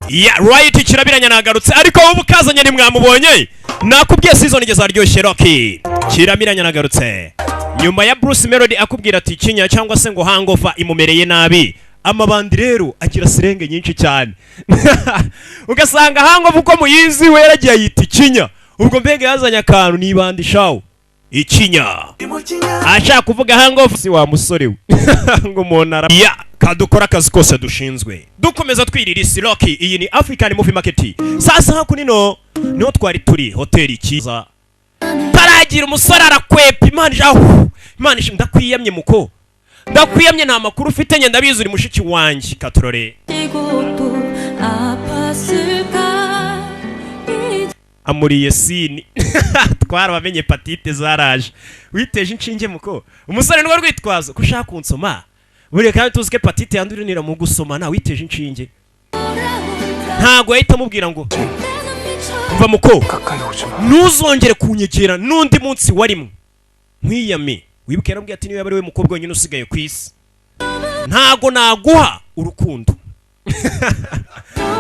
ya right kirabiranya nagarutse ariko wowe ukazanye ni mwamubonye nakubwiye season igeze aryoshye Rocky kirabiranya nagarutse nyuma ya Bruce Melody akubwira ati kinya cyangwa se ngo hangover imumereye nabi amabandi rero agira sirenge nyinshi cyane ugasanga hangover uko muyizi we yaragiye yita kinya ubwo mbega yazanye akantu nibandi shawo ikinya ashaka kuvuga hangover si wa musore we ngo monara ya kadukora akazi kose dushinzwe dukomeza twirira isi Rocky iyi ni African Movie Market sasa hakunino niho twari turi hoteli kiza taragira umusore arakwepa imana ndakwiyamye muko ndakwiyamye nta makuru ufite nyenda bizi uri mushiki wanjye katrore amuriye sini twarabamenye patite zaraje witeje inshinge muko umusore nwo rwitwazo kushaka kunsoma buri kandi tuzike patite yandurinira mu gusoma na witeje inshinge ntago yahita mubwira ngo mva muko ntuzongere kunyegera nundi munsi warimo nkwiyame wibuke yarambwiye ati niba ari we mukobwa wenyine usigaye ku isi ntago naguha urukundo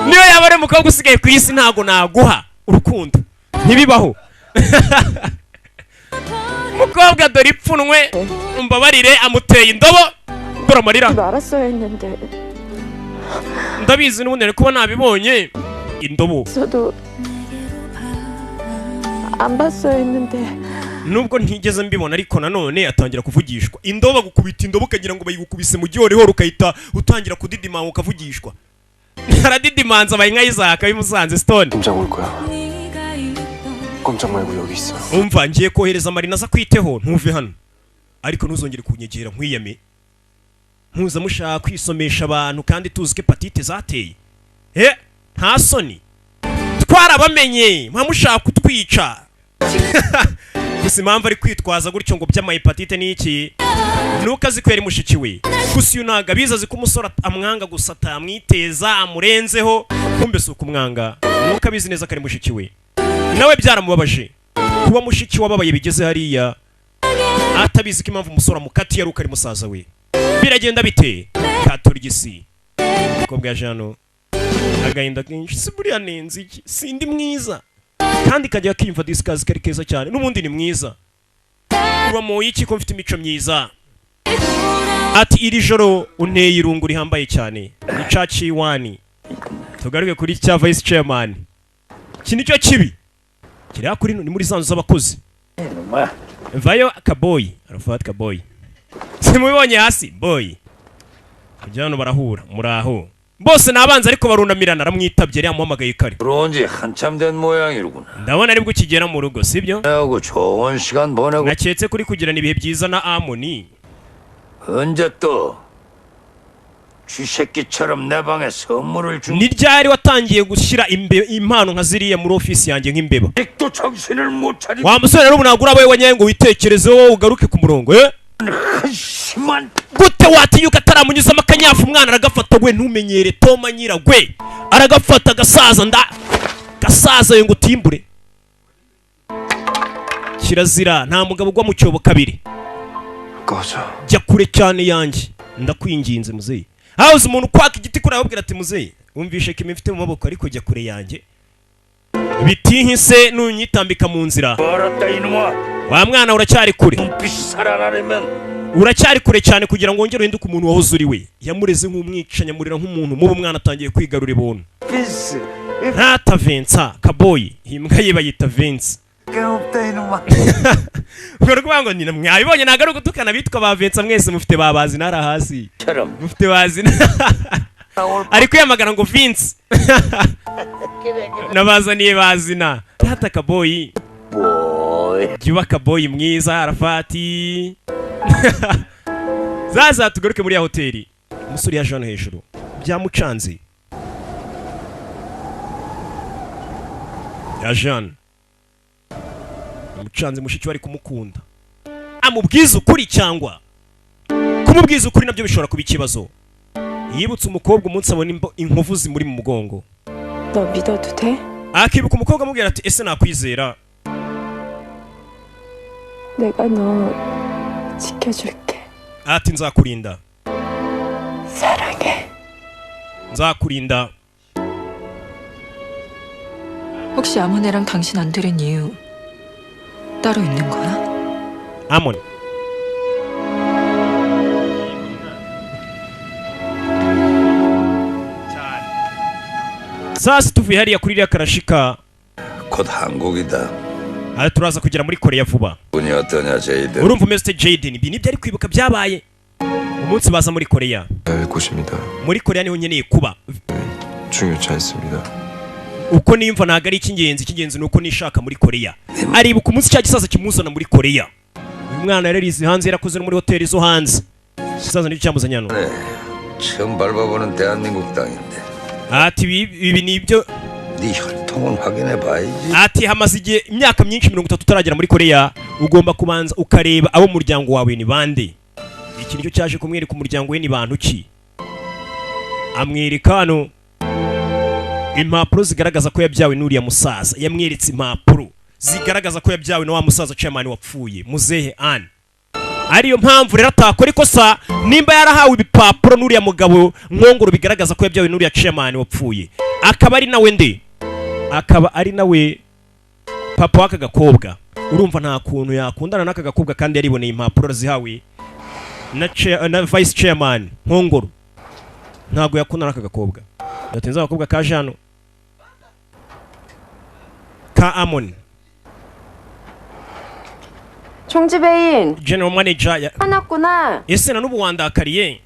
niyo yaba ari mukobwa usigaye ku isi ntago naguha urukundo ntibibaho mukobwa dore ipfunwe umbabarire amuteye indobo dore amarira ndabizi n'ubundi kuba nabibonye indobo nubwo ntigeze mbibona ariko nanone atangira kuvugishwa indobo gukubita indobo ukagira ngo bayigukubise mu gihori ukahita utangira kudidimanga ukavugishwa aradidimanza abayinka y'izaka bimusanze Stone umva ngiye kohereza Marina aza kwiteho ntuve hano ariko ntuzongere kunyegera nkwiyame mpuza mushaka kwisomesha abantu kandi tuzi ko patite zateye nta soni twarabamenye mpamushaka kutwica gusa impamvu ari kwitwaza gutyo ngo by'amahepatite ni iki nuko azikwera mushiki we gusa uyu ntago abizi azi ko umusore amwanga gusa atamwiteza amurenzeho kumbe si ukumwanga nuko abizi neza ko ari mushiki we nawe byaramubabaje kuba mushiki wababaye bigeze hariya atabizi ko impamvu umusore amukatiye ari uko ari musaza we biragenda bite katurigisi mukobwa ya Jano agahinda kenshi si buriya nenzi iki sindi mwiza kandi kajya kimva discuss kari keza cyane n'ubundi ni mwiza uba mu iki ko mfite imico myiza ati iri joro unteye irungu rihambaye cyane ni caci wani tugaruke kuri cya vice chairman kini cyo kibi kiri kuri ni muri zanzu z'abakozi mvayo kaboy arafat kaboy simubonye hasi boy kujyano barahura muraho bose nabanza ariko barunamirana aramwitabye yamuhamagaye kare 그런지 한참 된 모양이로구나. ndabona aribwo kigera mu rugo sibyo 하고 좋은 시간 보내고 naketse kuri kugirana ibihe byiza na Amoni 언제 또 쥐새끼처럼 내 방에 선물을 준 ni ryari watangiye gushyira impano nka ziriya muri office yanjye nk'imbeba 또 정신을 못 차리고 wa musore rero bunagura abaye wanyaye ngo witekerezeho ugaruke ku murongo 심한 gute watinyuka ataramunyuzamo akanyafu umwana aragafata we ntumenyere Toma nyiragwe aragafata gasaza yo ngo utimbure kirazira nta mugabo ugwa mu cyobo kabiri jya kure cyane yanjye ndakwinginze muzeyi hawuze umuntu kwaka igiti kuri ababwira ati muzeyi wumvishe ko imifite mu maboko ariko jya kure yanjye bitinkise nunyitambika mu nzira wa mwana uracyari kure uracyari kure cyane kugira ngo wongere uhinduke umuntu wahoze uri we yamureze nk'umwicanya murira nk'umuntu mubu mwana atangiye kwigarura ibuntu ntata Vincent kaboyi imbwa ye bayita Vince ubwo kuvuga ni mwabibonye ntago ari ugutukana bitwa ba Vincent mwese mufite babazi nara hasi mufite bazi ari kwiyamagana ngo Vince nabazaniye bazina ntata kaboyi Jiwa kaboyi mwiza Arafati zaza tugaruke muri ya hoteli umusore ya Jean hejuru byamucanze ya Jean mucanze mushiki wari kumukunda amubwiza ukuri cyangwa kumubwiza ukuri nabyo bishobora kuba ikibazo yibutse umukobwa umunsi abona inkovu zimuri mu mugongo 너 믿어도 돼? akibuka umukobwa amubwira ati ese nakwizera 내가 너 지켜줄게. ati nzakurinda 사랑해. nzakurinda 혹시 아모네랑 당신 안 들은 이유 따로 있는 거야? Amon. Sasa tuvuye hariya kuri iriya karashika 곧 한국이다. turaza kugera muri Korea vuba. 운이 어떠냐, 제이든? urumva umeze ute Jaden? Ibi nibyo ari kwibuka byabaye umunsi baza muri Korea. 곳입니다. muri Korea niho nkeneye kuba. 중요치 않습니다. uko niyumva ntabwo ari icy'ingenzi ni uko nishaka muri Korea. aribuka umunsi cya gisaza kimuzana muri Korea. uyu mwana yararize hanze, yarakoze no muri hoteli zo hanze. gisaza nicyo cyamuzanye hano. 네, 처음 밟아보는 대한민국 땅인데 ati ibi nibyo. 네 혈통은 확인해봐야지. ati hamaze igihe imyaka myinshi 30 utaragera muri Korea. ugomba kubanza ukareba abo muryango wawe ni bande. iki nicyo cyaje kumwereka umuryango we ni bantu ki. amwereka hano impapuro zigaragaza ko yabyawe n'uriya musaza. yamweretse impapuro zigaragaza ko yabyawe na wa musaza chairman wapfuye muzehe Anne. ariyo mpamvu rero atakora ikosa nimba yarahawe ibipapuro n'uriya mugabo Nkongoro bigaragaza ko yabyawe n'uriya chairman wapfuye. akaba ari nawe nde? akaba ari nawe papa w'aka gakobwa. urumva nta kuntu yakundana n'aka gakobwa kandi yariboneye impapuro zihawe na vice chairman Nkongoro. ntabwo yakundana n'aka gakobwa. yatenze abakobwa kaje hano ka Amon. 총지배인 general manager 화났구나. ese na n'ubu wandakariye.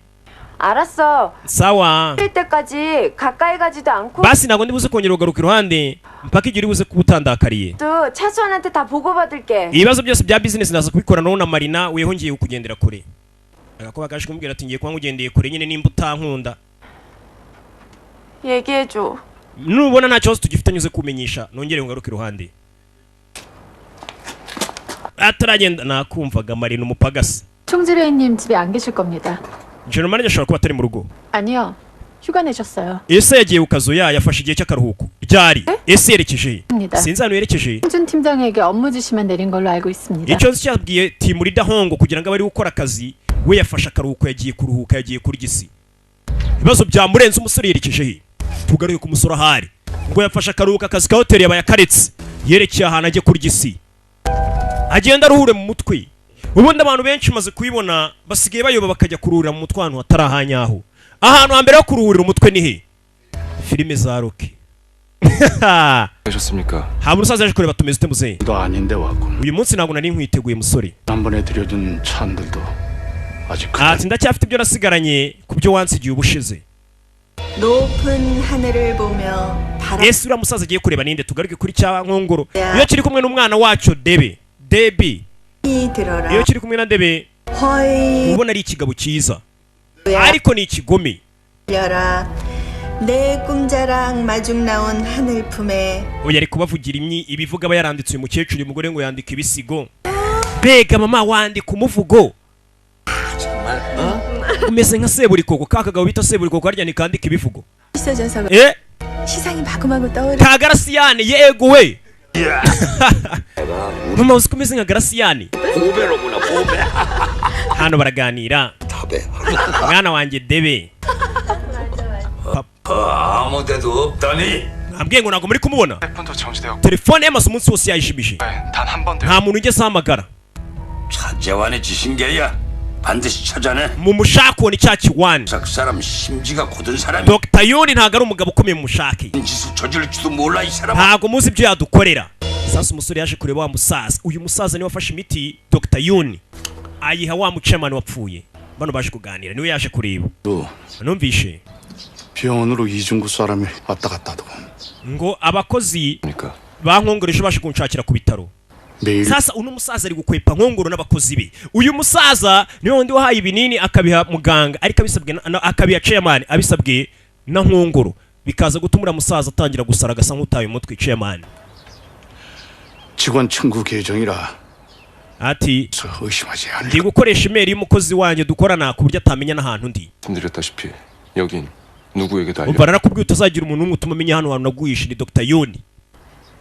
알았어. sawa 할 때까지 가까이 가지도 않고 basi ntabwo ndibuze kongera ugaruka iruhande mpaka igihe uribuze kuba utandakariye. 또 차수환한테 다 보고받을게. ibibazo byose bya business ndaza kubikorana na Marina. weho ngiye kugendera kure. agakoba gaje kumbwira ati ngiye kuba ngugendeye kure nyine nimba utankunda. 얘기해줘. nubona nta kibazo tugifitanye uze kumenyesha nongere ngaruka iruhande. ataragenda nakumvaga Marina umupagasi. 총지배인님 집에 안 계실 겁니다. general manager ashobora kuba atari mu rugo. 아니요. 휴가 내셨어요. ese yagiye ku kazu yafashe igihe cy'akaruhuko ryari? ese yerekeje 입니다. sinzi hano yerekeje. 홍준 팀장에게 업무 지시만 내린 걸로 알고 있습니다. icyo nzi cyabwiye timu Leader Hongo kugira ngo abari gukora akazi we yafashe akaruhuko yagiye kuruhuka yagiye kuri gisi. ibibazo byamurenze umusore yerekeje he? tugaruke ku musoro ahari ngo yafashe akaruhuko akazi ka hoteli yabaye akaretse yerekeye ahantu ajye kuri gisi agenda aruhure mu mutwe. ubundi abantu benshi maze kuyibona basigaye bayoba bakajya kuruhurira mu mutwe ahantu hatari ahanyaho. ahantu hambere ho kuruhurira umutwe ni he? filime za Rocky. 되셨습니까? haba umusaza yaje kureba tumeze ute muzehe? 도 아닌데 왔고 uyu munsi ntabwo nari nkwiteguye musore. 지난번에 들여준 찬들도 아직 ati ndacyafite ibyo nasigaranye ku byo wansigiye ubushize. 높은 하늘을 보며 바람 ese uriya musaza agiye kureba ninde? tugaruke kuri cya Nkongoro iyo kiri kumwe n'umwana wacu Debi. 이 들어라 iyo kiri kumwe na Debe 허이 ubona ari ikigabo cyiza ariko ni ikigome. 열라 내 꿈자랑 마중 나온 하늘 품에 oya ari kubavugira ibivuga aba yaranditse uyu mukecuru. uyu mugore ngo yandika ibisigo. mbega mama wandika umuvugo umeze nka Seburikoko. ka kagabo bita Seburikoko harya ni kandika ibivugo. 있어져서 시상이 마구마구 떠오르 ka Garasiyani yego we. mama uzi ko umeze nka Garasiyani. 고배로구나, 고배. hano baraganira 답해. mwana wanjye Debe. 아무 데도 없다니. ambwiye ngo ntabwo muri kumubona. 핸폰도 정지되었고 telefone yamaze umunsi wose yayishimije. 단 한 번도 nta muntu ugeze ahamagara. 차재환의 지신계야. 반드시 찾아내. mumushake uwo ni cya Kiwani. sak 사람 심지가 굳은 사람이 Dr. Yoni ntabwo ari umugabo ukomeye mumushake. 짓을 저질지도 몰라 이 사람. ntabwo muzi ibyo yadukorera. sasa umusore yaje kureba wa musaza. uyu musaza niwe wafashe imiti Dr. Yoni ayiha wa mucemani wapfuye. bano baje kuganira niwe yaje kureba. 또 numvishe 병원으로 이중구 사람이 왔다 갔다 하더군. ngo abakozi 그러니까 ba Nkongoro ejo baje kunshakira ku bitaro. 매일 sasa uno musaza ari gukwepa Nkongoro n'abakozi be. uyu musaza niwe wundi wahaye ibinini akabiha muganga ariko abisabwe akabiha chairman abisabwe na Nkongoro bikaza gutuma musaza atangira gusara agasa nk'utaye umutwe. chairman 직원 친구 계정이라 ati 의심하지 않을 ndi gukoresha email y'umukozi wanjye dukorana ku buryo atamenya n'ahantu ndi. 말씀드렸다시피 여긴 누구에게도 알려 umva narakubwiye utazagira umuntu n'umwe utuma amenya hano hantu naguhishe ni Dr. Yoni.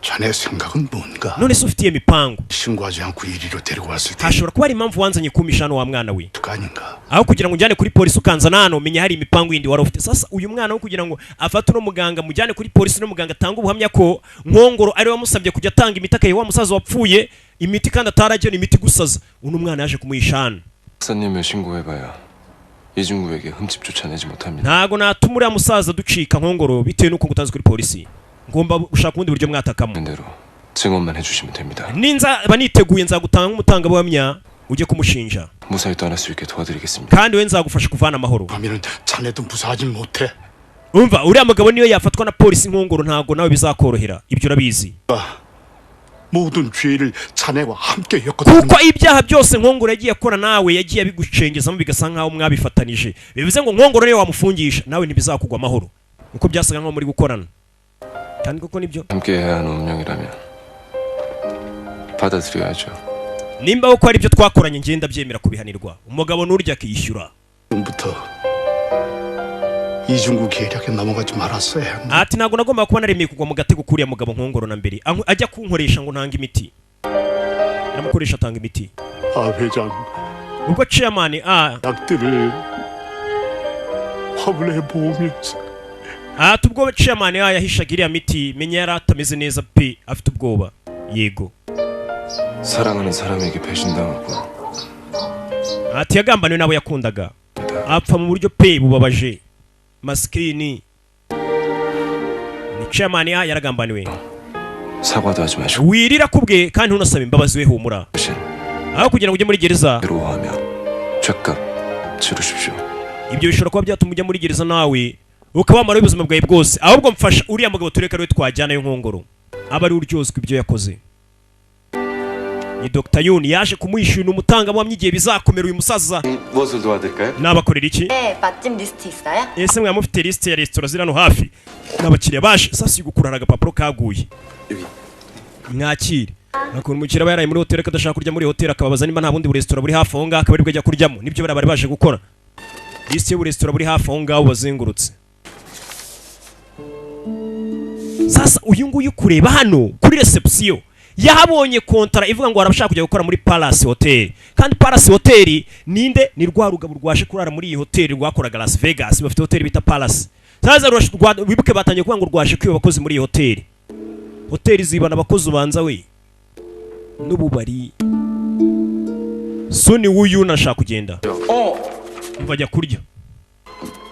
자네 생각은 뭔가? none se ufitiye mipango 신고하지 않고 이리로 데리고 왔을 때 hashobora kuba hari impamvu wanzanye kumisha hano wa mwana we 그 아닌가? aho kugira ngo njyane kuri polisi ukanzana hano umenya hari imipango yindi wari ufite sasa uyu mwana wo kugira ngo afate uno muganga mujyane kuri polisi no muganga atanga ubuhamya ko Nkongoro ari wamusabye kujya atanga imiti akayiha wa musaza wapfuye imiti kandi ataragena imiti gusaza uno mwana yaje kumuhisha hano 박사님을 신고해봐야 이중구에게 흠집 쫓아내지 못합니다. ntago natuma uriya musaza ducika Nkongoro bitewe n'uko ngutanze kuri polisi ngomba gushaka ubundi buryo mwatakamo 대로 증언만 해주시면 됩니다. ninza baniteguye nzagutanga nk'umutangabuhamya ujye kumushinja 무사히 떠날 수 있게 도와드리겠습니다. kandi we nzagufasha kuvana amahoro 그러면은 자네도 무사하지 못해. umva uriya mugabo niyo yafatwa na polisi Nkongoro ntago nawe bizakorohera ibyo urabizi 모든 죄를 자네와 함께 엮었다. kuko ibyaha byose Nkongoro yagiye akora nawe yagiye abigucengezamo bigasa nkaho mwabifatanije bivuze ngo Nkongoro niyo wamufungisha nawe ntibizakugwa amahoro uko byasaga nkaho muri gukorana kandi koko nibyo 함께 해야 하는 운명이라면 받아들여야죠. nimba ko ari byo twakoranye ngenda byemera kubihanirwa umugabo n'urya akishyura 부터 이중구 계략에 넘어가지 말았어야 했나? ati ntago nagomba kuba naremeye kugwa mu gatego kuriya mugabo Nkongoro na mbere ajya kunkoresha ngo ntanga imiti namukoresha atanga imiti 아 회장 ubwo chairman 약들을 화분에 보면서 ati ubwo chairman yahishaga iriya miti menya yari atameze neza pe afite ubwoba yego 사랑하는 사람에게 배신당하고 ati yagambaniwe nabo yakundaga apfa mu buryo pe bubabaje maskini ni chairman yaragambaniwe 사과도 하지 마시고 wirira kubwe kandi ntunasaba imbabazi we humura 대신 aho kugira ngo ujye muri gereza 괴로워하며 죄값 치르십시오. ibyo bishobora kuba byatuma ujya muri gereza nawe ukabamara ubuzima bwawe bwose ahubwo mfasha uriya mugabo tureka ariwe twajyanayo Nkongoro aba ari uryozwa ibyo yakoze ni Dr. Yuni yaje kumwishyura umutangabuhamya igihe bizakomera uyu musaza 무엇을 도와드릴까요? nabakorera iki 네, 맛집 리스트 있어요? ese mwamufite liste ya resitora ziri hano hafi n'abakiriya baje sasa igukurana agapapuro kaguye mwakire nakora umukiriya aba yaraye muri hoteli kadashaka kurya muri hoteli akababaza niba nta bundi buresitora buri hafi aho ngaho akaba aribwo ajya kuryamo nibyo bari baje gukora liste y'uburesitora buri hafi aho ngaho bazengurutse sasa uyu nguyu kureba hano kuri reception yahabonye kontara ivuga ngo arabashaka kujya gukora muri Palace Hotel kandi Palace Hotel ninde ni rwa rugabo rwashe kurara muri iyi hotel rwakoraga Las Vegas bafite hotel bita Palace saza wibuke batangiye kuvuga ngo rwashe kwiba abakozi muri iyi hotel zibana abakozi ubanza we n'ububari soni wuyu nashaka kugenda umva ajya kurya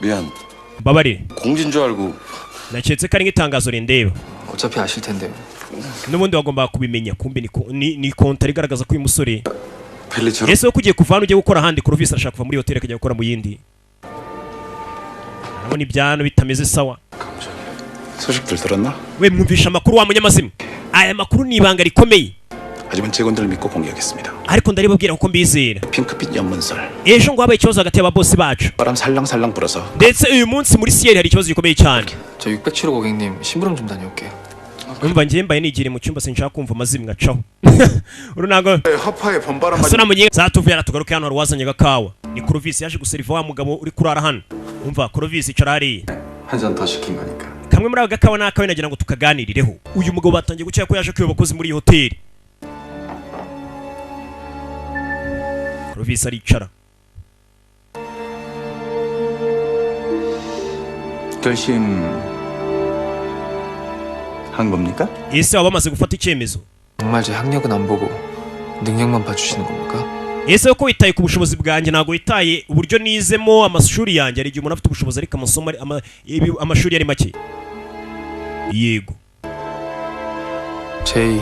미안. mbabarire 공진 줄 알고. naketse ko ari nk'itangazo rindeba 어차피 아실 텐데요. n'ubundi wagomba kubimenya kumbe ni kontara igaragaza ko uyu musore 벨리처럼 ese wo kugiye kuva hano ujye gukora ahandi Clovis arashaka kuva muri hoteli akajya gukora mu yindi urabona ibyano bitameze sawa 소식들 들었나? we mwumvisha amakuru wa munyamazima aya makuru ni ibanga rikomeye 하지만 직원들을 믿고 공개하겠습니다. ariko ndaribabwira kuko mbizera 핑크빛 연문설 ejo ngo habaye ikibazo hagati y'ababosi bacu 바람 살랑살랑 불어서 ndetse uyu munsi muri Sierra hari ikibazo gikomeye cyane 저 607호 고객님 심부름 좀 다녀올게요. umva njye mbaye nigire mu cyumba sinshaka kumva amazimwe ngacaho urunago 허파에 번바람 sona munye zatuvera tugaruke hano wazanye gakawa ni Clovis yaje guseriva wa mugabo uri kurara hano umva Clovis icara hariya 한 잔 더 시킨 거니까. kamwe muri aka gakawa n'akawe nagira ngo tukaganirireho uyu mugabo batangiye gucya ko yaje kwiba abakozi muri iyi hoteli Clovis aricara 결심한 겁니까? ese waba bamaze gufata icyemezo 정말 제 학력은 안 보고 능력만 봐주시는 겁니까? ese ko witaye ku bushobozi bwanjye ntabwo witaye uburyo nizemo amashuri yanjye hari igihe umuntu afite ubushobozi ariko amasomo amashuri yari make yego 제의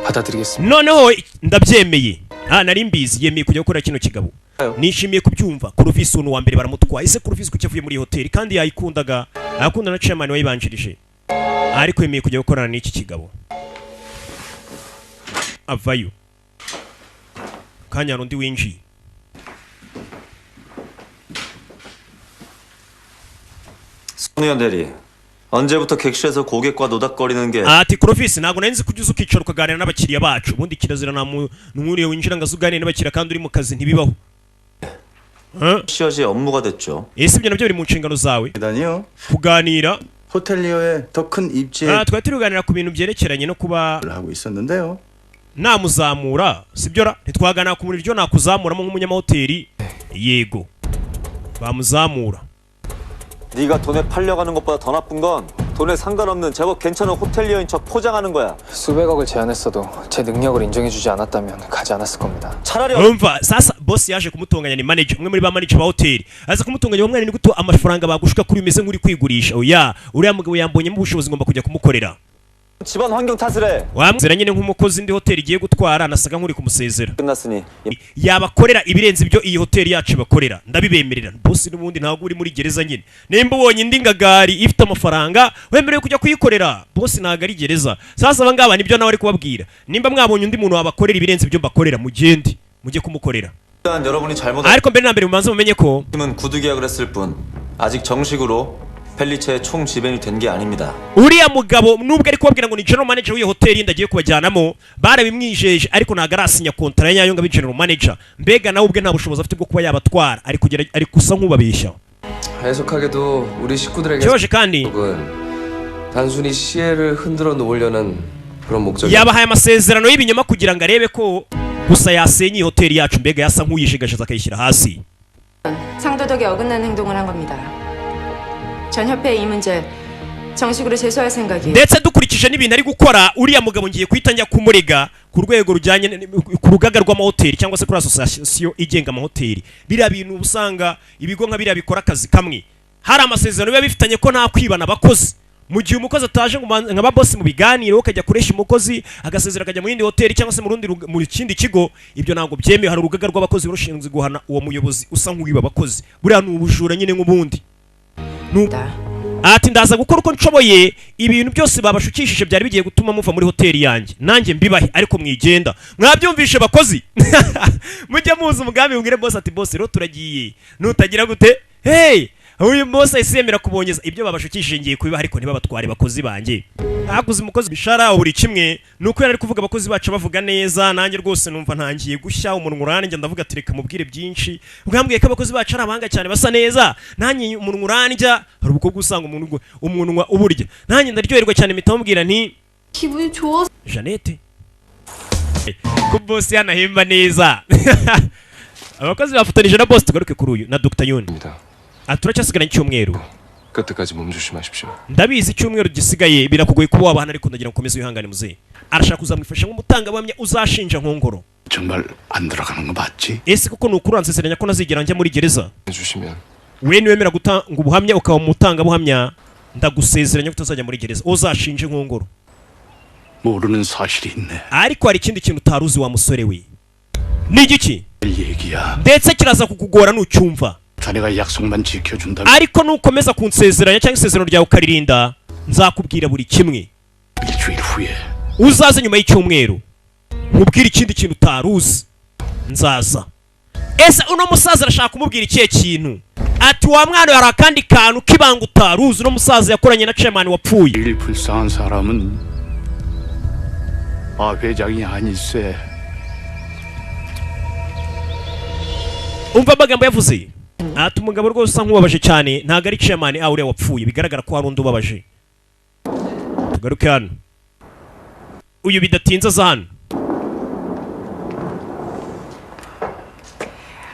받아드리겠습니다. noneho ndabyemeye nari mbizi yemeye kujya gukora kino kigabo nishimiye kubyumva Clovis uno wa mbere baramutwaye ese Clovis kuki avuye muri hoteli kandi yayikundaga akunda na chairman wayibanjirije ariko yemeye kujya gukorana n'iki kigabo avayo kanya rundi winjiye 손의원 대리, 언제부터 객실에서 고객과 노닥거리는 게 ati Clovis ntabwo nari nzi kujya uza ukicara ukaganira n'abakiriya bacu ubundi kirazira nta muntu winjira ngo aze uganire n'abakiriya kandi uri mu kazi ntibibaho 시어지 업무가 됐죠. ese ibyo nabyo biri mu nshingano zawe 대단히요. kuganira 호텔리어의 더 큰 입지에 twari turi kuganira ku bintu byerekeranye no kuba 하고 있었는데요. namuzamura sibyora ntitwaganira ku buryo nakuzamuramo nk'umunyamahoteli yego bamuzamura 네가 돈에 팔려가는 것보다 더 나쁜 건 돈에 상관없는 제법 괜찮은 호텔리어인 척 포장하는 거야. 수백억을 제안했어도 제 능력을 인정해주지 않았다면 가지 않았을 겁니다. 차라리 umva sasa boss yaje kumutunganya ni manager umwe muri ba manager ba hoteli aza kumutunganya umwana ni guto amafaranga bagushuka kuri bimeze nk'uri kwigurisha oya uriya mugabo yambonyemo ubushobozi ngomba kujya kumukorera 집안 환경 탓을 해. wamuzera nyine nk'umukozi ndi hoteli igiye gutwara anasaga nk'uri kumusezera 끝났으니 yabakorera ibirenze ibyo iyi hoteli yacu bakorera ndabibemerera boss n'ubundi ntabwo uri muri gereza nyine nimba ubonye indi ngagari ifite amafaranga wemerewe kujya kuyikorera boss ntabwo ari gereza sasa aba ngaba nibyo nawe ari kubabwira nimba mwabonye undi muntu wabakorera ibirenze ibyo mbakorera mugende mujye kumukorera 일단 여러분이 잘못 ariko mbere na mbere mubanze mumenye ko 팀은 구두 계약을 했을 뿐 아직 정식으로 펠리체의 총 지배인이 된 게 아닙니다. uriya mugabo nubwo ari kubabwira ngo ni general manager w'iyo hoteli ndagiye kubajyanamo barabimwijeje ariko ntabwo arasinya kontara yayo ngo abe general manager mbega nawe ubwe nta bushobozi afite bwo kuba yabatwara ari gusa nk'ubabeshya 해석하게도 우리 식구들에게 kibaje kandi 단순히 시혜를 흔들어 놓으려는 그런 목적이 yabahaye amasezerano y'ibinyoma kugira ngo arebe ko gusa yasenya iyi hoteli yacu mbega yasa nk'uyishigashiza akayishyira hasi 상도덕에 어긋나는 행동을 한 겁니다. 전 협회에 이 문제 정식으로 제소할 생각이에요. ndetse dukurikije n'ibintu ari gukora uriya mugabo ngiye guhita njya kumurega ku rwego rujyanye ku rugaga rw'amahoteli cyangwa se kuri asosiyasiyo igenga amahoteli biriya bintu usanga ibigo nka biriya bikora akazi kamwe hari amasezerano biba bifitanye ko nta kwibana abakozi mu gihe umukozi ataje nka ba boss mu biganiro ukajya kuresha umukozi agasezera akajya mu yindi hoteli cyangwa se mu kindi kigo ibyo ntabwo byemewe hari urugaga rw'abakozi rushinzwe guhana uwo muyobozi usa nk'uwiba abakozi buriya ni ubujura nyine nk'ubundi ati ndaza gukora uko nshoboye ibintu byose babashukishije byari bigiye gutuma muva muri hoteli yanjye nanjye mbibahe ariko mwigenda mwabyumvishe bakozi mujya muzi umugambi mbwire boss ati boss rero turagiye nutagira gute hey uyu boss ayisiyemera kubongeza ibyo babashukishije ngiye kubiba ariko ntibabatware bakozi banjye hakuze umukozi bishara buri kimwe nuko yari kuvuga abakozi bacu bavuga neza nanjye rwose numva ntangiye gushya umunwa uranjye ndavuga ati reka mubwire byinshi ubwambwiye ko abakozi bacu ari abanga cyane basa neza nanjye umunwa uranjya hari ubwo gusanga umunwa uburya nanjye ndaryoherwa cyane mpita mubwira nti 기분이 좋아. Jeannette ko boss yanahemba neza abakozi bafatanije na boss tugaruke kuri uyu na Dr. Yoni turacyasigara icyumweru 끝까지 몸조심하십시오. ndabizi icyumweru gisigaye birakugoye kuba wabahana ariko ndagira ngo ukomeze wihangane muzehe arashaka kuzamwifasha nk'umutangabuhamya uzashinja nkongoro 정말 안 들어가는 거 맞지? ese koko ni ukuri uransezeranya ko ntazigera njya muri gereza 해주시면 we niwemera gutanga ubuhamya ukaba umutangabuhamya ndagusezeranya ko utazajya muri gereza uzashinje nkongoro 모르는 사실이 있네. ariko hari ikindi kintu utaruzi wa musore we ni igiki 얘기야. ndetse kiraza kukugora nucyumva 자네가 약속만 지켜준다면 ariko nukomeza kunsezeranya cyangwa isezerano ryawe ukaririnda nzakubwira buri kimwe 일주일 후에 uzaze nyuma y'icyumweru nkubwire ikindi kintu utaruzi nzaza ese uno musaza arashaka kumubwira ikihe kintu ati wa mwana hari akandi kantu k'ibanga utaruzi uno musaza yakoranye na chairman wapfuye 제일 불쌍한 사람은 아 회장이 아닐세. umva amagambo yavuze ati umugabo rwose usa nk'ubabaje cyane ntabwo ari chairman uriya wapfuye bigaragara ko hari undi ubabaje tugaruke hano uyu bidatinze aza hano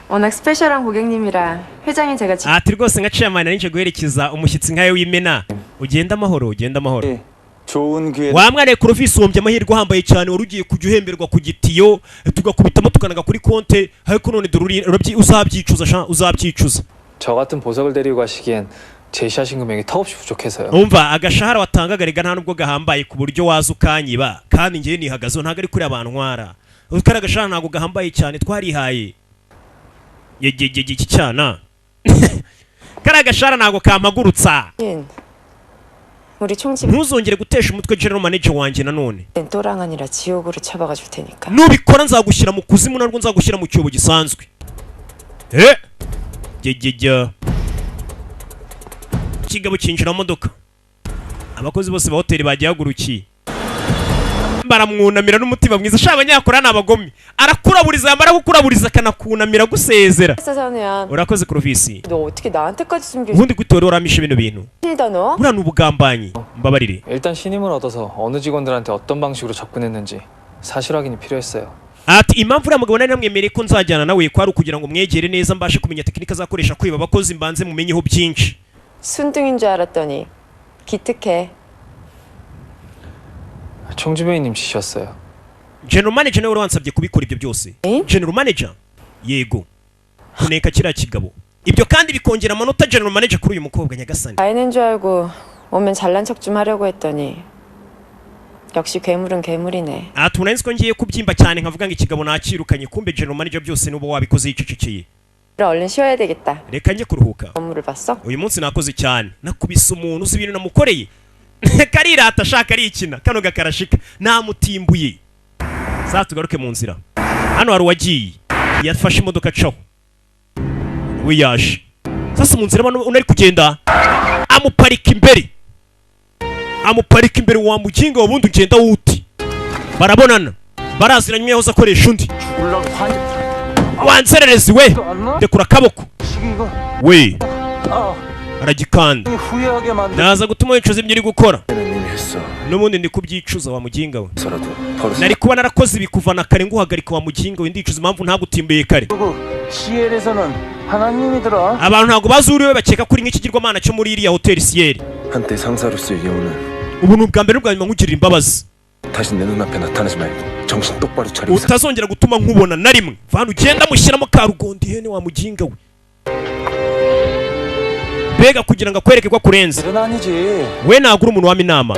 워낙 스페셜한 고객님이라 회장인 제가 ati rwose nka chairman arinje guherekeza umushyitsi nkawe w'imena ugenda amahoro ugenda amahoro 좋은 기회. wa mwana Clovis wombye amahirwe ahambaye cyane wari ugiye kujya uhemberwa ku gitiyo tugakubitamo tukanaga kuri konte ariko none dore uzabyicuza uzabyicuza 저 같은 보석을 데리고 가시기엔 제시하신 금액이 턱없이 부족해서요. umva agashahara watangaga rega nta nubwo gahambaye ku buryo waza ukanyiba kandi ngewe nihagazeho ntabwo ari kuri abantu ntwara kari agashahara ntabwo gahambaye cyane twarihaye iki cyana kari agashahara ntabwo kampagurutsa 우리 총집 ntuzongere gutesha umutwe general manager wanjye nanone 또랑 아니라 지옥으로 처박아 줄 테니까. nubikora nzagushyira mu kuzimu narwo nzagushyira mu cyobo gisanzwe ikigabo cyinjira mu modoka abakozi bose ba hoteli bagiye hagurukiye baramwunamira n'umutima mwiza sha abanyakora n'abagome arakuraburiza yamara gukuraburiza akanakunamira gusezera urakoze Clovis 너 어떻게 나한테까지 숨겨 ubundi gutore uramisha ibintu bintu 다 너? uriya ni ubugambanyi mbabarire 일단 신임을 얻어서 어느 직원들한테 어떤 방식으로 접근했는지 사실 확인이 필요했어요. ati impamvu uriya mugabo nari namwemereye ko nzajyana nawe kwari ukugira ngo mwegere neza mbashe kumenya tekinike azakoresha kwiba abakozi mbanze mumenyeho byinshi 순둥인 줄 알았더니 기특해. 총지배님 지셨어요. General Manager nawe wansabye kubikora ibyo byose General Manager yego kuneka kiriya kigabo ibyo kandi bikongera amanota General Manager kuri uyu mukobwa nyagasani 아이는 줄 알고 오면 잘난 척 좀 하려고 했더니 역시 괴물은 괴물이네. tunanzi ko ngiye kubyimba cyane nkavuga ngo ikigabo nakirukanye kumbe General Manager byose nubo wabikoze yicecekeye 얼른 쉬어야 되겠다. reka njye kuruhuka 업무를 봤어? uyu munsi nakoze cyane nakubise umuntu uzi ibintu namukoreye karirata ashaka arikina kano gakarashika namutimbuye tugaruke mu nzira hano hari uwagiye yafashe imodoka caho we yaje sasa mu nzira unari kugenda amuparika imbere wa muginga wabundi ugenda wuti barabonana baraziranye yahoze akoresha undi wanzererezi we ndekura akaboko we aragikanda naza gutuma wicuza ibyo uri gukora n'ubundi ndi kubyicuza wa muginga we nari kuba narakoze ibi kuva na kare nguhagarika wa muginga we ndicuza impamvu ntagutimbuye kare abantu ntabwo bazi uriwe bakeka kuri nk'ikigirwamana cyo muri iriya hoteli Siyeri 한때 상사로서의 예우는 ubu ni ubwa mbere n'ubwa nyuma nkugirira imbabazi 다시 내 눈앞에 나타나지 말고 정신 똑바로 차리고 utazongera gutuma nkubona na rimwe vantu ugenda mushyiramo karugondi ihene wa muginga we mbega kugira ngo akwereke ko akurenze we nagura umuntu wama inama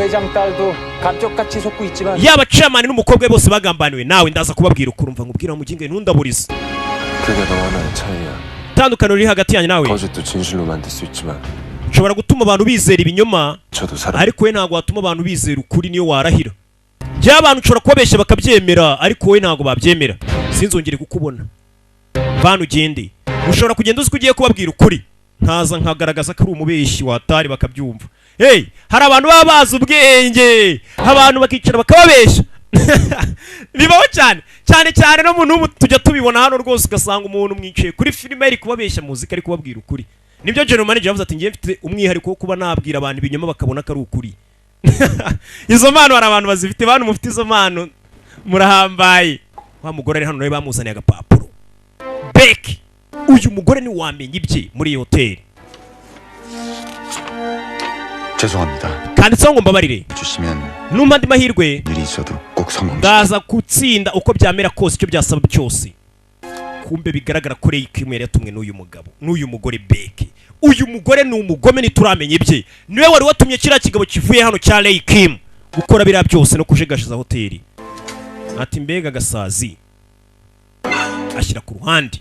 yaba chairman n'umukobwa bose bagambaniwe nawe ndaza kubabwira ukurumva nkubwira muginga ntundaburize 그게 너와 나의 차이야 tandukaniro riri hagati yanyu nawe 거짓도 진실로 만들 수 있지만 ushobora gutuma abantu bizera ibinyoma 저도 사람 ariko we ntabwo watuma abantu bizera ukuri niyo warahira bya abantu ushobora kubabeshya bakabyemera ariko we ntabwo babyemera sinzongere kukubona vantu ugende ushobora kugenda uzi ko ugiye kubabwira ukuri nkaza nkagaragaza ko ari umubeshyi watari bakabyumva hey hari abantu baba bazi ubwenge abantu bakicara bakababeshya bibaho cyane no muntu tujya tubibona hano rwose ugasanga umuntu mwicaye kuri filime ari kubabeshya muzika ari kubabwira ukuri nibyo General Manager yavuze ati ngiye mfite umwihariko wo kuba nabwira abantu ibinyoma bakabona ko ari ukuri izo mpano hari abantu bazifite bantu mufite izo mpano murahambaye wa mugore ari hano nawe bamuzaniye agapapuro Beck uyu mugore ni wamenye ibye muri iyi hoteli 죄송합니다. kanditseho ngo mbabarire 주시면 numva andi mahirwe 일이 있어도 꼭 성공시켜. ndaza gutsinda uko byamera kose icyo byasaba cyose kumbe bigaragara ko Ray Kim yari yatumwe n'uyu mugabo n'uyu mugore Beck uyu mugore ni umugome ntituramenye ibye niwe wari watumye kiriya kigabo kivuye hano cya Ray Kim gukora biriya byose no kujegashiza hoteli ati mbega gasazi ashyira ku ruhande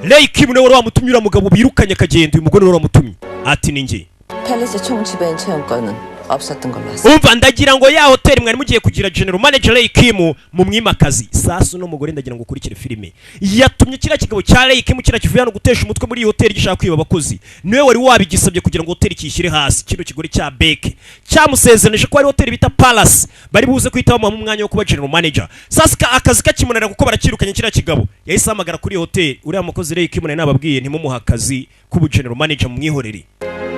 Ray Kim niwe wari wamutumye uriya mugabo birukanye akagenda uyu mugore wari wamutumye ati ni njye 팰리스 총지배인 체험권은 없었던 걸로 알았어. umva ndagira ngo ya hoteli mwari mugiye kugira General Manager Ray Kim mu mwimakazi sasu no mugore ndagira ngo ukurikire filime yatumye kiriya kigabo cya Ray Kim kiriya kivuye hano gutesha umutwe muri iyi hoteli gishaka kwiba abakozi niwe wari wabigisabye kugira ngo hoteli kishyire hasi kino kigore cya Beck cyamusezeranije ko ari hoteli bita Palace bari buze kwitaho mu mwanya wo kuba General Manager sasa akazi kakimunanira kuko barakirukanye kiriya kigabo yahise hamagara kuri hoteli uriya mukozi Ray Kim nawe nababwiye ntimumuha akazi k'ubu General Manager mu mwihorere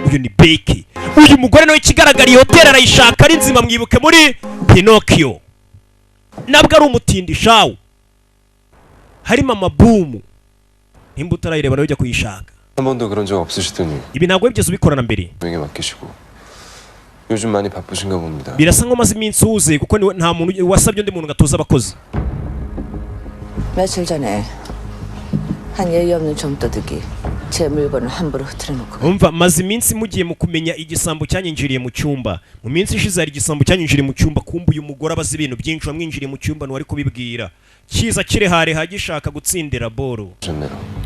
uyu ni Beck uyu mugore nawe kigaragara iyi hoteli arayishaka ari nzima mwibuke muri Pinocchio nabwo ari umutindi shawo harimo amabumu nimba utarayireba nawe ujya kuyishaka 한 번도 그런 적 없으시더니 ibi ntabwo wigeze ubikorana mbere 명예 맡기시고 요즘 많이 바쁘신가 봅니다. birasa nko maze iminsi uze kuko nta muntu wasabye undi muntu gatoza abakozi 며칠 전에 한 예의 없는 좀도둑이 제 물건을 함부로 흐트려놓고 umva maze iminsi mugiye mu kumenya igisambo cyanyinjiriye mu cyumba mu minsi ishize hari igisambo cyanyinjiriye mu cyumba kumva uyu mugore abazi ibintu byinshi wamwinjiriye mu cyumba ntiwari kubibwira kiza kirehareha gishaka gutsindira boro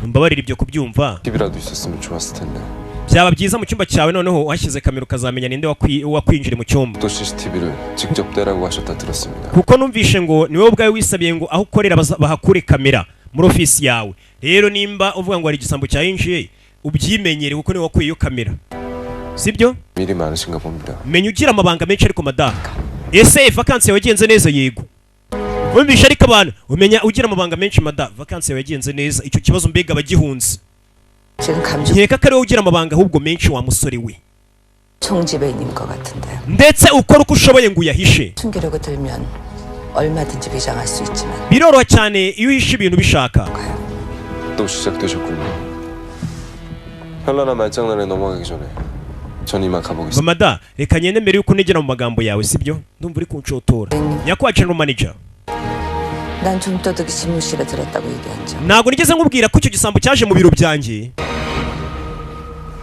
mbabarira ibyo kubyumva TV라도 있었으면 좋았을 텐데. byaba byiza mu cyumba cyawe noneho washyize kamera ukazamenya ninde wakwinjira mu cyumba 또 CCTV를 직접 떼라고 하셨다 들었습니다. kuko numvishe ngo niwe ubwawe wisabiye ngo aho ukorera bahakure kamera muri ofisi yawe rero nimba uvuga ngo hari igisambo cyayinjiye ubyimenyere kuko niwe wakwiye iyo kamera sibyo 일이 많으신가 봅니다. menya ugira amabanga menshi ariko madaka ese vakansi yawe yagenze neza? Yego. Wumvisha ariko abantu umenya ugira amabanga menshi mada, vakansi yawe yagenze neza, icyo kibazo mbega abagihunze. nkeka ko ari wowe ugira amabanga ahubwo menshi wa musore we. 총지배인님 것 같은데요. ndetse ukora uko ushoboye ngo uyahishe. 숨기려고 들면 얼마든지 비장할 수 있지만 biroroha cyane iyo uhishe ibintu bishaka. 또 시작되셨군요. 현란한 말장난에 넘어가기 전에 전 이만 가보겠습니다. mamada reka nyende mbere yuko negera mu magambo yawe sibyo? ndumva uri kunshotora. nyakubahwa general manager, 난 좀떠득이 집무실에 들었다고 얘기한 적. ntabwo nigeze nkubwira ko icyo gisambo cyaje mu biro byanjye.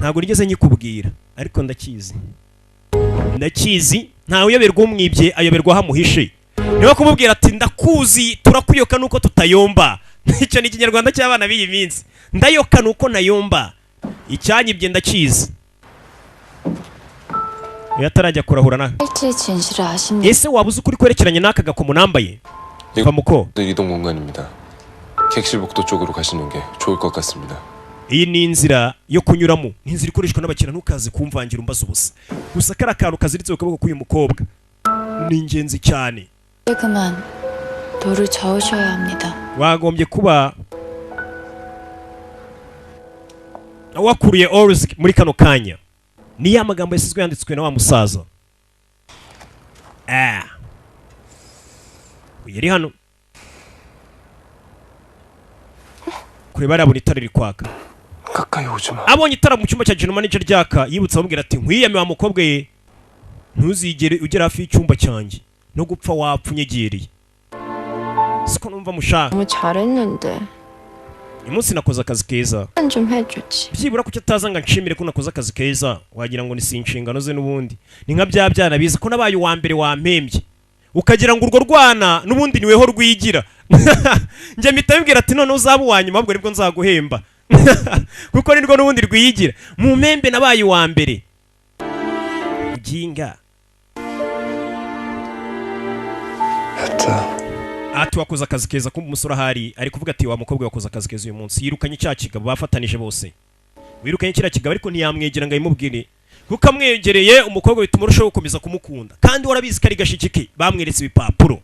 ntabwo nigeze nyikubwira ariko ndakizi. ntawe uyoberwa umwibye ayoberwa hamuhishe. niba kumubwira ati ndakuzi turakuyoka nuko tutayomba. icyo ni ikinyarwanda cy'abana b'iyi minsi. ndayoka nuko nayomba. icyanyibye ndakizi. yatarajya kurahura na ese waba uzi ukuri kwerekeranye n'aka gakomo nambaye? 과무코 이동 공간입니다. 객실 복도 쪽으로 가시는 게 좋을 것 같습니다. iyi ni inzira yo kunyuramo, inzira ikoreshwa n'abakiriya, ntukaze kumvangira umbaza ubusa. gusa kari akantu kaziritse ku kaboko k'uyu mukobwa ni ingenzi cyane. 그만 돌을 저으셔야 합니다. wagombye kuba wakuriye Oruz muri kano kanya. ni ya magambo yasizwe yanditswe na wa musaza. yari hano kureba arabona itara riri kwaka. abonye itara mu cyumba cya general manager ryaka, yibutsa amubwira ati nkwiyame wa mukobwa ye, ntuzigere ugera hafi y'icyumba cyanjye, no gupfa wapfa unyegereye. siko numva mushaka. 너무 잘했는데. uyu munsi nakoze akazi keza. 좀 해주지. byibura kuki ataza ngo nshimire ko nakoze akazi keza, wagira ngo ni si inshingano ze n'ubundi. ni nka bya byana biza ko nabaye uwa mbere wampembye, ukagira ngo urwo rwana n'ubundi niweho rwigira. njye mpita bibwira ati none uzaba uwa nyuma ahubwo nibwo nzaguhemba. kuko nirwo n'ubundi rwiyigira. mu mpembe nabaye uwa mbere. ginga ati wakoze akazi keza. kumva umusore ahari ari kuvuga ati wa mukobwa wakoze akazi keza uyu munsi. yirukanye cya kigabo bafatanije bose. wirukanye kiriya kigabo ariko ntiyamwegera ngo ayimubwire, kuko amwegereye umukobwa bituma urushaho gukomeza kumukunda. kandi warabizi ko ari gashikike, bamweretse ibipapuro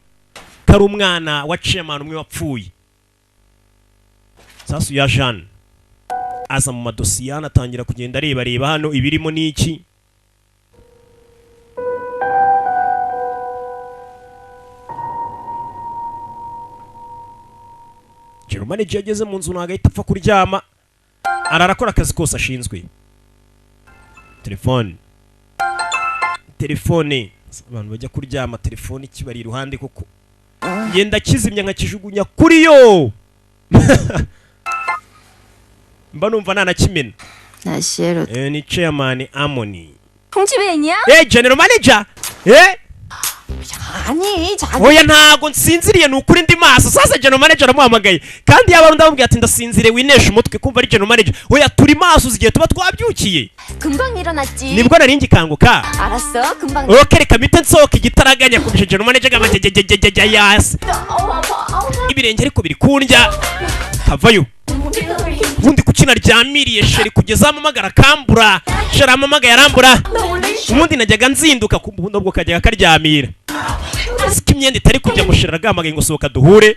kari umwana wa chairman umwe wapfuye. sasu ya Jeanne aza mu madosiye anatangira kugenda areba hano ibirimo n'iki. general manager yageze mu nzu nagahita apfa kuryama, ararakora akazi kose ashinzwe. telefone abantu bajya kuryama telefone ikibari iruhande koko ngenda kizimya nkakijugunya kuri yo. mba numva nanakimena. ni chairman Amoni. 총지배인이야? general manager. 아니 oya ntago nsinziriye nukuri ndi maso. sasa general manager aramuhamagaye kandi yaba ndamubwiye ati ndasinzire winesha umutwe, kumva ari general manager. oya turi maso zigiye tuba twabyukiye. 금방 일어났지. nibwo nari ngikanguka. 알았어 금방. reka mpite nsohoka igitaraganya kubisha general manager yasi. ibirenge ariko biri kundya. havayo ubundi kuki naryamiriye sheri kugeza amamagara kambura. sheri amamagaye arambura. ubundi najyaga nzinduka ku bundo bwo kajyaga karyamira. siko imyenda itari kujya mushira agamagaye ngo sohoka duhure.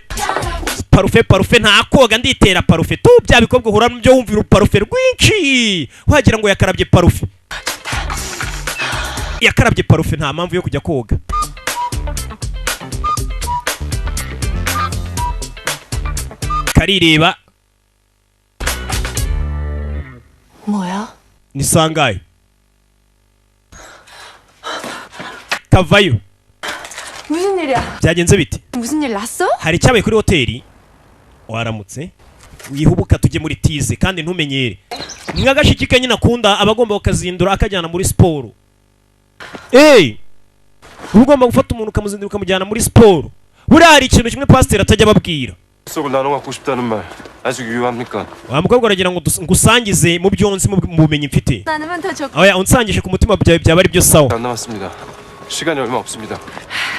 parufe nta koga nditera parufe tu bya bikobwa uhura byo wumvira parufe rwinshi wagira ngo yakarabye parufe. yakarabye parufe nta mpamvu yo kujya koga. karireba. 뭐야? ni sangaye. kavayo. 무슨 일이야? byagenze bite? 무슨 일 났어? hari icyabaye kuri hoteli? waramutse wihubuka tujye muri tize kandi ntumenyere. mwagashikike nyine akunda abagomba bakazindura akajyana muri siporo. ugomba gufata umuntu ukamuzindura ukamujyana muri siporo. buriya hari ikintu kimwe pasiteri atajya ababwira. 속을 나눠 갖고 싶다는 말 아직 유효합니까? wa mukobwa aragira ngo ngusangize mu byonzi mu bumenyi mfite. 나누면 더 좋고. oya unsangije ku mutima byaba ari byo sawa. 안 남았습니다. 시간이 얼마 없습니다.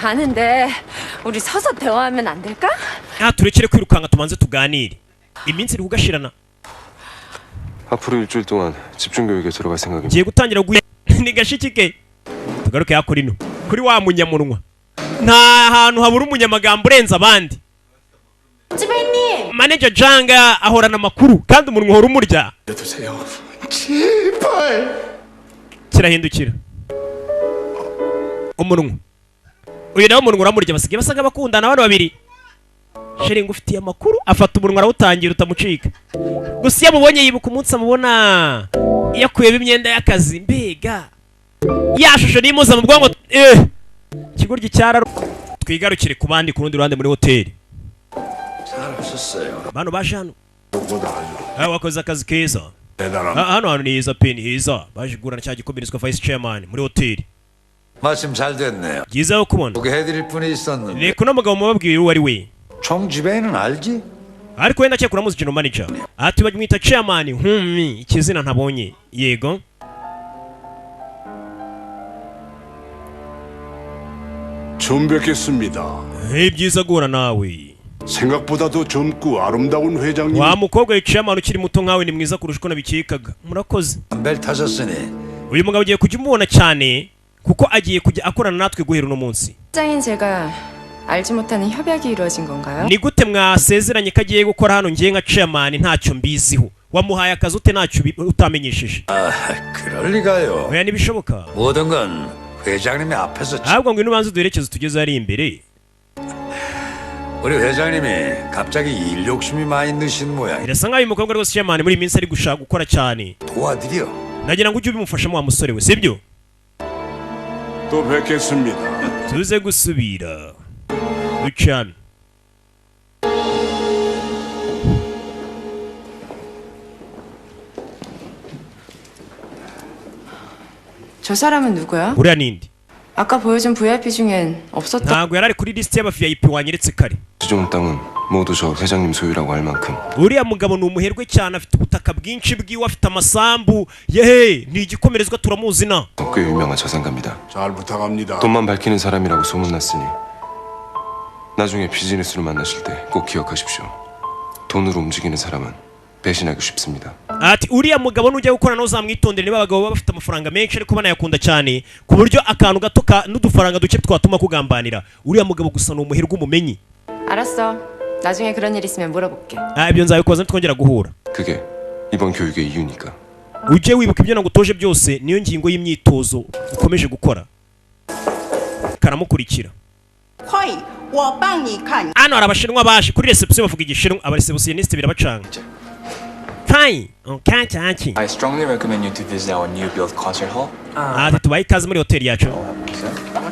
아는데 우리 서서 대화하면 안 될까? turekere kwirukanka tumanze tuganire. iminsi iri kugashirana. 앞으로 일주일 동안 집중 교육에 들어갈 생각입니다. ngiye gutangira ni gashikike. tugaruke yakuri no kuri wa munyamunwa. nta hantu habura umunyamagambo urenza abandi. Manager Janga ahorana amakuru kandi umunwa uhora umurya. Kirahindukira umunwa uyu nawe umunwa uramurya basigaye basaga bakundana abantu babiri. Sheri ngufitiye amakuru afata umunwa arawutangira utamucika. Gusa iyo mubonye yibuka umunsi amubona yakuyemo imyenda y'akazi mbega yashusho nimuza mu bwongo kigurya cyara. Twigarukire ku bandi ku rundi ruhande muri hoteli. Bano baje hano wakoze akazi keza hano ni heza pe ni heza. baje kugurana cya gikomerezwa vice chairman muri hoteli. 마침 잘 됐네요. byiza kubona 소개해드릴 분이 있었는데. 네 kuno mugabo mubabwiye uwo ari we. 총지배는 알지? ariko wenda cyakura muzi general manager ati bamwita chairman ikizina ntabonye. yego 처음 뵙겠습니다. byiza guhura nawe. 생각보다도 젊고 아름다운 회장님. wa mukobwa chairman ukiri muto nkawe ni mwiza kurusha uko nabikekaga. murakoze. 벨 타셨으니. uyu mugabo agiye kujya umubona cyane kuko agiye kujya akorana natwe guhera uno munsi. 장인 제가 알지 못하는 협약이 이루어진 건가요? ni gute mwasezeranye ko agiye gukora hano ngiye nka chairman ntacyo mbiziho? wamuhaye akazi ute ntacyo utamenyesheje? 그럴 리가요. oya ntibishoboka. 모든 건 회장님이 앞에서. ahubwo ngo inubanza duherekeze tugeze ari imbere. 우리 회장님이 갑자기 일 욕심이 많이 느신 모양. birasa nkaho uyu mukobwa rwose chairman muri iyi minsi ari gushaka gukora cyane. 도와드려. nagira ngo ujye ubimufashamo wa musore we sibyo? 또 뵙겠습니다. tuze gusubira ducana. 저 사람은 누구야? uriya nindi? 아까 보여준 VIP 중엔 없었던. ntabwo yari ari kuri lisite y'aba VIP wanyeretse kare. 수종 땅은 모두 저 회장님 소유라고 할 만큼. uriya mugabo ni umuherwe cyane afite ubutaka bwinshi bwiwe afite amasambu yehe ni igikomerezwa turamuzi na. 꽤 유명한 자산가입니다. 잘 부탁합니다. 돈만 밝히는 사람이라고 소문났으니 나중에 비즈니스로 만나실 때 꼭 기억하십시오. 돈으로 움직이는 사람은 배신하기 쉽습니다. ati uriya mugabo nujya gukora nawe uzamwitondere. niba abagabo baba bafite amafaranga menshi ariko banayakunda cyane ku buryo akantu gato n'udufaranga duke twatuma kugambanira. uriya mugabo gusa ni umuherwe umumenyi. 알았어. 나중에 그런 일 있으면 물어볼게. ibyo nzabikoza twongera guhura. 그게 이번 교육의 이유니까. ujye wibuka ibyo nagutoje byose niyo ngingo y'imyitozo ukomeje gukora. karamukurikira. hano hari abashinwa baje kuri reception bavuga igishinwa. abareceptioniste birabacanga. I strongly recommend you to visit our new built concert hall. ati tubaye ikaze muri hoteli yacu.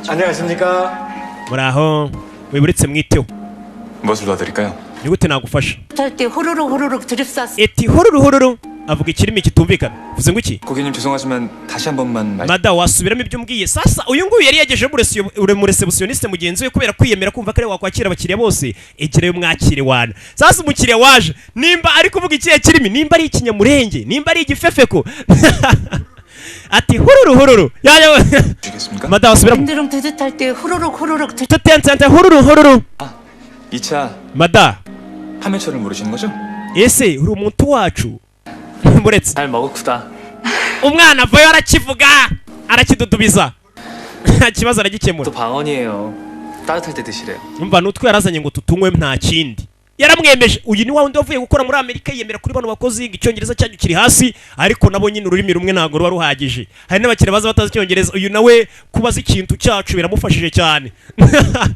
안녕하십니까? muraho wiburetse mwiteho. 무엇을 도와드릴까요? ni gute nagufasha? 탈때 호로록 호로록 드립쌌어. eti horuruhoruru avuga ikirimi kitumvikana. uvuze ngo iki? 고객님 죄송하지만 다시 한 번만 mada wasubiramo ibyo umbwiye. sasa uyu nguyu yari yagejeje mu receptioniste mugenzi we kubera kwiyemera kumva ko ari wakwakira abakiriya bose. egereyo mwakire wana. sasa umukiriya waje nimba ari kuvuga ikihe kirimi, nimba ari ikinyamurenge, nimba ari igifefeko ati hururuhururu mada wasubiramo. 힘들음 뜨뜻할 때 호로록 호로록 뚜떼한테 hururuhururu. 2차 mada 파멸초를 모르시는 거죠? ese uri umuntu wacu muretse 잘 먹었구다. umwana avayo arakivuga arakidudubiza nta kibazo aragikemura. 또 방언이에요. 따뜻할 때 드시래요. umva n'utwe yarazanye ngo tutunywe nta kindi yaramwemeje. uyu ni wa wundi wavuye gukora muri Amerika yiyemera kuri bano bakozi icyongereza cyanyu kiri hasi ariko nabo nyine ururimi rumwe ntabwo ruba ruhagije. hari n'abakiriya baza batazi icyongereza. uyu nawe kubaza ikintu cyacu biramufashije cyane.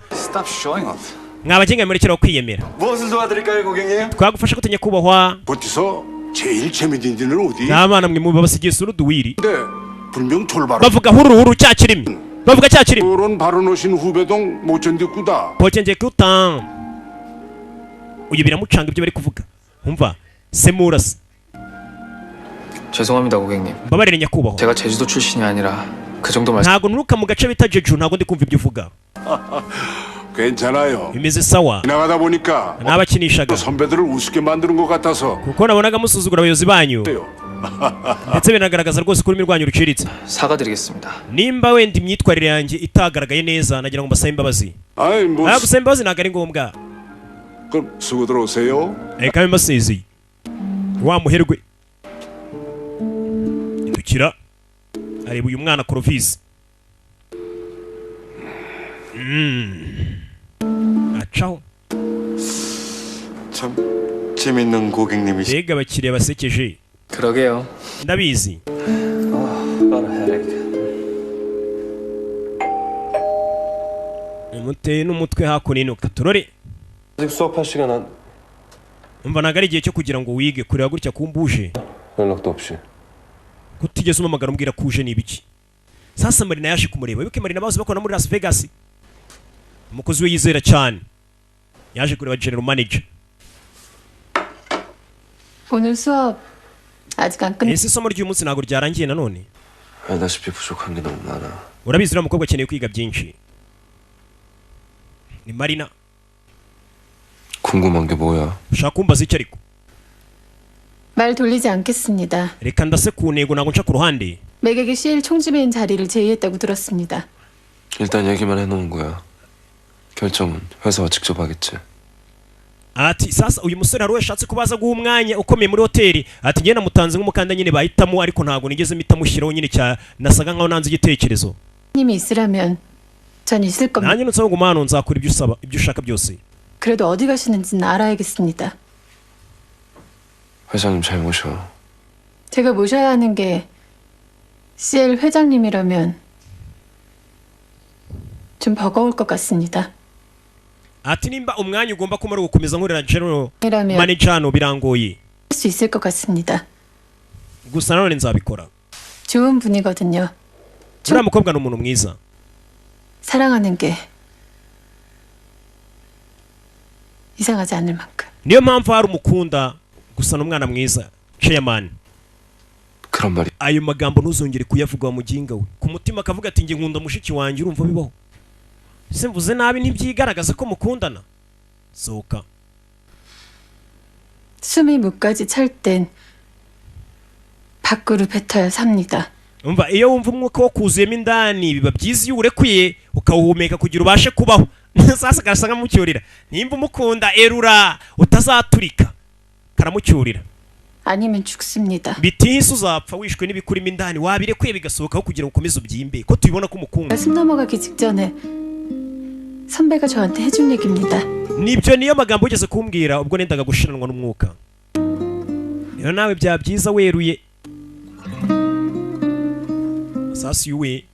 Stop showing off. mwabagenga murekeraho kwiyemera. 무엇을 도와드릴까요, 고객님? twagufasha gutenya kubahwa. 어디서 제일 재밌는 데는 어디? n'abana mwe mubasigiye suruduwiri. 네, 불명 돌발. bavuga huruhuru cya kirimi. bavuga cya kirimi. 그런 발언 오신 후배동 못 견디꾸다. 보cenje kutam. uyu biramucanga ibyo bari kuvuga. umva semurasa. 죄송합니다, 고객님. mbabarire nyakubahwa. 제가 제주도 출신이 아니라 그 정도 말씀. ntabwo nuruka mu gace bita jeju ntabwo ndi kumva ibyo uvuga. 괜찮아요. bimeze sawa. 지나가다 보니까 nabakinishaga 선배들을 우습게 만드는 것 같아서. kuko nabonaga musuzugura abayobozi banyu. ndetse binagaragaza rwose ko ururimi rwanyu ruciritse. 사과드리겠습니다. nimba wenda imyitwarire yanjye itagaragaye neza nagira ngo mbasabe imbabazi. 아이 뭐. gusaba imbabazi ntabwo ari ngombwa. 그럼 수고들 오세요. reka mbasezeye. wa muherwe indukira areba uyu mwana Clovis. acaho 참 재밌는 고객님이시. mbega abakiriya basekeje. 그러게요. ndabizi. muteye n'umutwe hakuno ino katurore. 아직 수업할 시간 안. umva ntabwo ari igihe cyo kugira ngo wige kureba gutya kumbuje. 연락도 없이. kutigeze umamagara umbwira ko uje ni ibiki. sasa Marina yaje kumureba. wibuke Marina bazi bakora muri Las Vegas. umukozi we yizera cyane. yaje kureba general manager. 오늘 수업 아직 안 끝. ese isomo ry'uyu munsi ntabwo ryarangiye nanone. 알다시피 부족한 게 너무 많아. urabizi uriya mukobwa akeneye kwiga byinshi. ni Marina. 궁금한 게 뭐야? ushaka kumbaza icyo ariko? 말 돌리지 않겠습니다. reka ndase ku ntego ntabwo nca ku ruhande. 매개계 CL 총지배인 자리를 제의했다고 들었습니다. 일단 얘기만 해놓은 거야. 결정은 회사와 직접 하겠지. ati sasa uyu musore hari yashatse kubaza guha umwanya ukomeye muri hoteli. ati njye namutanze nk'umukanda nyine bahitamo ariko ntabwo nigeze mpitamushyiraho nyine cya nasaga nkaho nanze igitekerezo. 님이 있으라면 전 있을 겁니다. nanjye nunsaba ngo mwana nzakora ibyo usaba ibyo ushaka byose. 그래도 어디 가시는지는 알아야겠습니다. 회장님 잘 모셔. 제가 모셔야 하는 게 CL 회장님이라면 좀 버거울 것 같습니다. ati nimba umwanya ugomba kumara gukomeza nkorera general 이라면 manager hano birangoye. 할 수 있을 것 같습니다. gusa nanone nzabikora. 좋은 분이거든요. uriya mukobwa ni umuntu mwiza. 사랑하는 게 이상하지 않을 만큼. niyo mpamvu hari umukunda gusa n'umwana mwiza. chairman. 그런 말이. ayo magambo ntuzongere kuyavuga wa muginga we. ku mutima akavuga ati nge nkunda mushiki wanjye urumva bibaho. se mvuze nabi ntibyigaragaza ko mukundana. sohoka. 숨이 목까지 찰 땐 밖으로 뱉어야 삽니다. umva iyo wumva umwuka wo kuzuyemo indani biba byiza iyo urekuye ukawuhumeka kugira ubashe kubaho. sasa gasa nkamucyurira. nimba umukunda erura utazaturika. karamucyurira. 아니면 죽습니다. bitihise uzapfa wishwe n'ibikurimo indani wabirekuye bigasohokaho kugira ngo ukomeze ubyimbe ko tubibona ko umukunda. 숨 넘어가기 직전에 선배가 저한테 해준 얘기입니다. nibyo niyo magambo ugeze kumbwira ubwo nendaga gushiranwa n'umwuka. rero nawe byaba byiza weruye. sasa yuwe